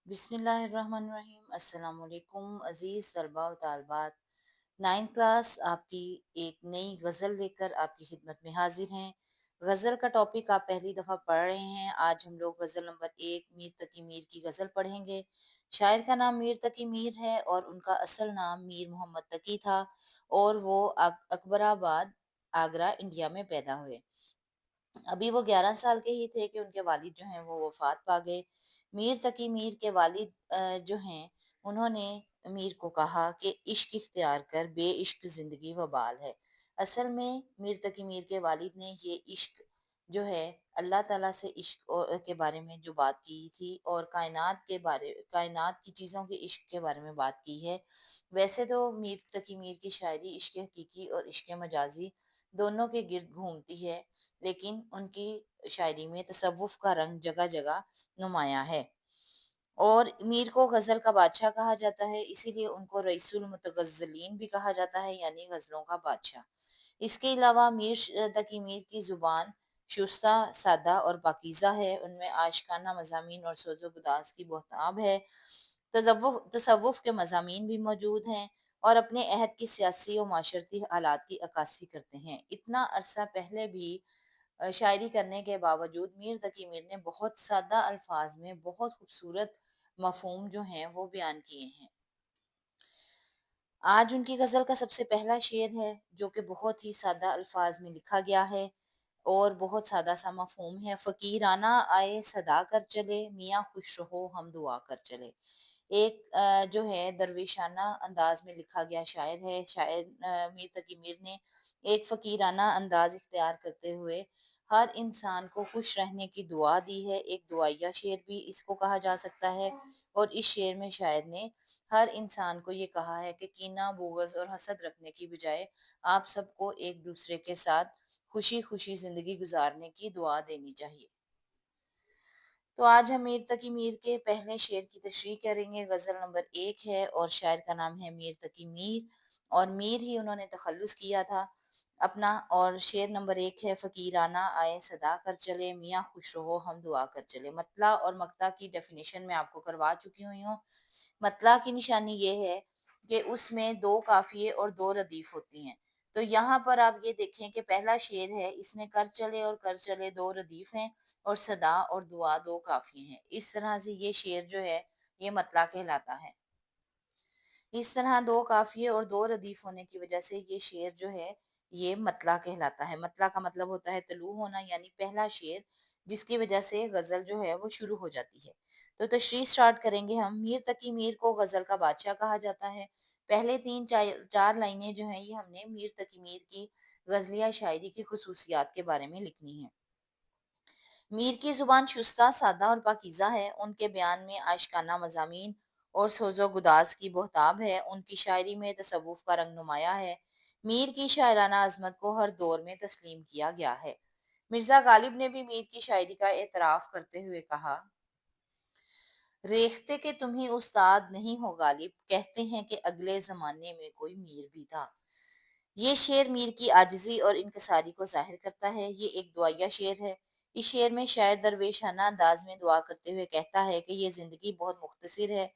बिस्मिल्लाहिर्रहमानिर्रहीम। अस्सलाम वालेकुम अज़ीज़ तलबा व तालिबात। 9th क्लास आपकी एक नई गज़ल लेकर आपकी खिदमत में हाजिर हैं। गज़ल का टॉपिक आप पहली दफ़ा पढ़ रहे हैं। आज हम लोग गज़ल नंबर 1 मीर तकी मीर की गज़ल पढ़ेंगे। शायर का नाम मीर तकी मीर है और उनका असल नाम मीर मोहम्मद तकी था और वो अकबराबाद, आगरा, इंडिया में पैदा हुए। अभी वो 11 साल के ही थे कि उनके वालिद जो हैं वो वफ़ात पा गए। मीर तकी मीर के वालिद जो हैं उन्होंने मीर को कहा कि इश्क इख्तियार कर, बेइश्क ज़िंदगी वबाल है। असल में मीर तकी मीर के वालिद ने ये इश्क जो है अल्लाह ताला से इश्क के बारे में जो बात की थी और कायनात की चीज़ों के इश्क के बारे में बात की है। वैसे तो मीर तकी मीर की शायरी इश्क हकीकी और इश्क मजाजी दोनों के गिर्द घूमती है, लेकिन उनकी शायरी में तसव्वुफ़ का रंग जगह-जगह नुमायाँ है। और मीर को गज़ल का बादशाह कहा जाता है, इसीलिए उनको रईसुल मुतगज़्ज़लीन भी कहा जाता है, यानी गज़लों का बादशाह। इसके अलावा तकी मीर की ज़ुबान शुस्ता, सादा और पाकीज़ा है। उनमें आशिकाना मज़ामीन और सोज़ो-गुदाज़ की बहताब है। तसव्वुफ़ के मज़ामीन भी मौजूद हैं और अपने अहद की सियासी और माशरती हालात की अक्कासी करते हैं। इतना अरसा पहले भी शायरी करने के बावजूद मीर तकी मीर ने बहुत सादा अल्फाज में बहुत खूबसूरत मफ़हूम जो हैं वो बयान किए हैं। आज उनकी गज़ल का सबसे पहला शेर है जो कि बहुत ही सादा अल्फाज में लिखा गया है और बहुत सादा सा मफ़हूम है। फ़कीराना आए सदा कर चले, मियाँ खुश रहो हम दुआ कर चले। एक जो है दरवेशाना अंदाज में लिखा गया शायर है। शायर मीर तकी मीर ने एक फ़कीराना अंदाज इख्तियार करते हुए हर इंसान को खुश रहने की दुआ दी है। एक दुआया शेर भी इसको कहा जा सकता है और इस शेर में शायर ने हर इंसान को ये कहा है कि कीना, बुग़्ज़ और हसद रखने की बजाय आप सबको एक दूसरे के साथ खुशी-खुशी ज़िंदगी गुज़ारने की दुआ देनी चाहिए। तो आज हम मीर तकी मीर के पहले शेर की तशरीह करेंगे। गज़ल नंबर 1 है और शायर का नाम है मीर तकी मीर और मीर ही उन्होंने तखल्लुस किया था अपना। और शेर नंबर 1 है, फ़कीराना आए सदा कर चले, मियाँ खुश रहो हम दुआ कर चले। मतला और मक्ता की डेफिनेशन मैं आपको करवा चुकी हुई हूँ। मतला की निशानी ये है कि उसमें 2 काफ़िये और 2 रदीफ़ होती हैं। तो यहाँ पर आप ये देखें कि पहला शेर है, इसमें कर चले और कर चले 2 रदीफ़ हैं और सदा और दुआ 2 काफ़िये हैं। इस तरह से ये शेर जो है, ये मतला कहलाता है। इस तरह 2 काफ़िये और 2 रदीफ़ होने की वजह से ये शेर जो है, ये मतला कहलाता है। मतला का मतलब होता है तलू होना, यानी पहला शेर जिसकी वजह से गज़ल जो है वो शुरू हो जाती है। तो तशरीह स्टार्ट करेंगे हम। मीर तकी मीर को गज़ल का बादशाह कहा जाता है। पहले 3 4 लाइनें जो हैं ये हमने मीर तकी मीर की गज़लिया शायरी की ख़ुसूसियात के बारे में लिखनी है। मीर की ज़ुबान शुस्ता, सादा और पाकीज़ा है। उनके बयान में आशिकाना मज़ामीन और सोज़ो गुदाज़ की बहताब है। उनकी शायरी में तसव्वुफ़ का रंग नुमाया है। मीर की शायराना अज़मत को हर दौर में तस्लीम किया गया है। मिर्ज़ा गालिब ने भी मीर की शायरी का एतराफ़ करते हुए कहा, रेख्ते के तुम ही उस्ताद नहीं हो गालिब, कहते हैं कि अगले ज़माने में कोई मीर भी था। ये शेर मीर की आजिज़ी और इनकिसारी को ज़ाहिर करता है। ये एक दुआया शेर है। इस शेर में शायर दरवेशाना अंदाज में दुआ करते हुए कहता है कि ये ज़िंदगी बहुत मुख्तसर है,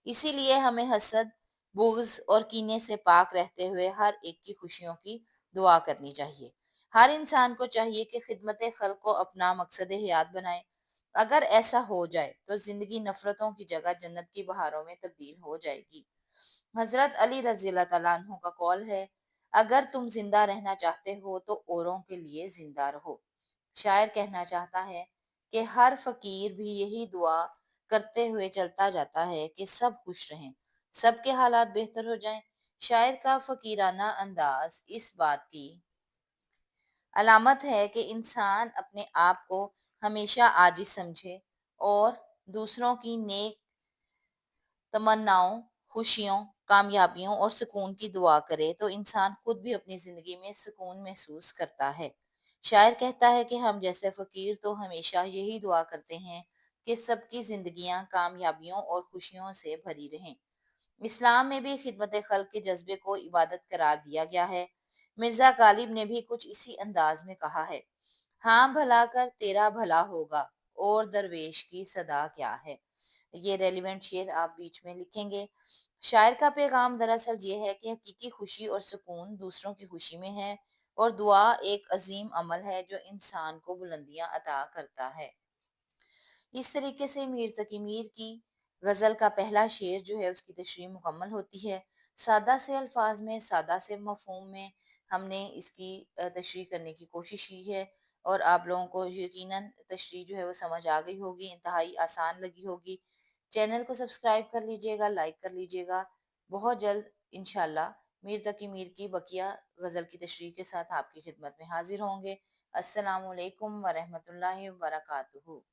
इसीलिए हमें हसद, बुग़्ज़ और कीने से पाक रहते हुए हर एक की खुशियों की दुआ करनी चाहिए। हर इंसान को चाहिए कि खिदमत खल्क़ को अपना मकसद हयात बनाए। अगर ऐसा हो जाए तो ज़िंदगी नफ़रतों की जगह जन्नत की बहारों में तब्दील हो जाएगी। हज़रत अली रज़ी अल्लाह तआला अन्हु का कौल है, अगर तुम जिंदा रहना चाहते हो तो औरों के लिए जिंदा रहो। शायर कहना चाहता है कि हर फकीर भी यही दुआ करते हुए चलता जाता है कि सब खुश रहें, सबके हालात बेहतर हो जाएं। शायर का फकीराना अंदाज इस बात की अलामत है कि इंसान अपने आप को हमेशा आजिज समझे और दूसरों की नेक तमन्नाओं, खुशियों, कामयाबियों और सुकून की दुआ करे तो इंसान खुद भी अपनी ज़िंदगी में सुकून महसूस करता है। शायर कहता है कि हम जैसे फ़कीर तो हमेशा यही दुआ करते हैं कि सबकी ज़िंदगियाँ कामयाबियों और खुशियों से भरी रहें। इस्लाम में भी खिदमत खल्क के जज्बे को इबादत करार दिया गया है। मिर्ज़ा गालिब ने भी कुछ इसी अंदाज में कहा है, हाँ भला कर तेरा भला होगा اور درویش کی صدا کیا ہے؟ یہ ریلیونٹ شعر آپ بیچ میں لکھیں گے۔ شاعر کا پیغام دراصل یہ ہے کہ حقیقی خوشی اور سکون دوسروں کی خوشی میں ہے، اور دعا ایک عظیم عمل ہے جو انسان کو بلندیاں عطا کرتا ہے۔ اس طریقے سے میر تقی میر کی غزل کا پہلا شعر جو ہے اس کی تشریح مکمل ہوتی ہے۔ سادہ سے الفاظ میں، سادہ سے مفہوم میں ہم نے اس کی تشریح کرنے کی کوشش کی ہے، اور آپ لوگوں کو یقیناً تشریح جو ہے وہ سمجھ آ گئی ہوگی، انتہائی آسان لگی ہوگی۔ چینل کو سبسکرائب کر لیجئے گا، لائک کر لیجئے گا۔ بہت جلد انشاءاللہ میر تقی میر کی بقیہ غزل کی تشریح کے ساتھ آپ کی خدمت میں حاضر ہوں گے۔ السلام علیکم ورحمۃ اللہ وبرکاتہ۔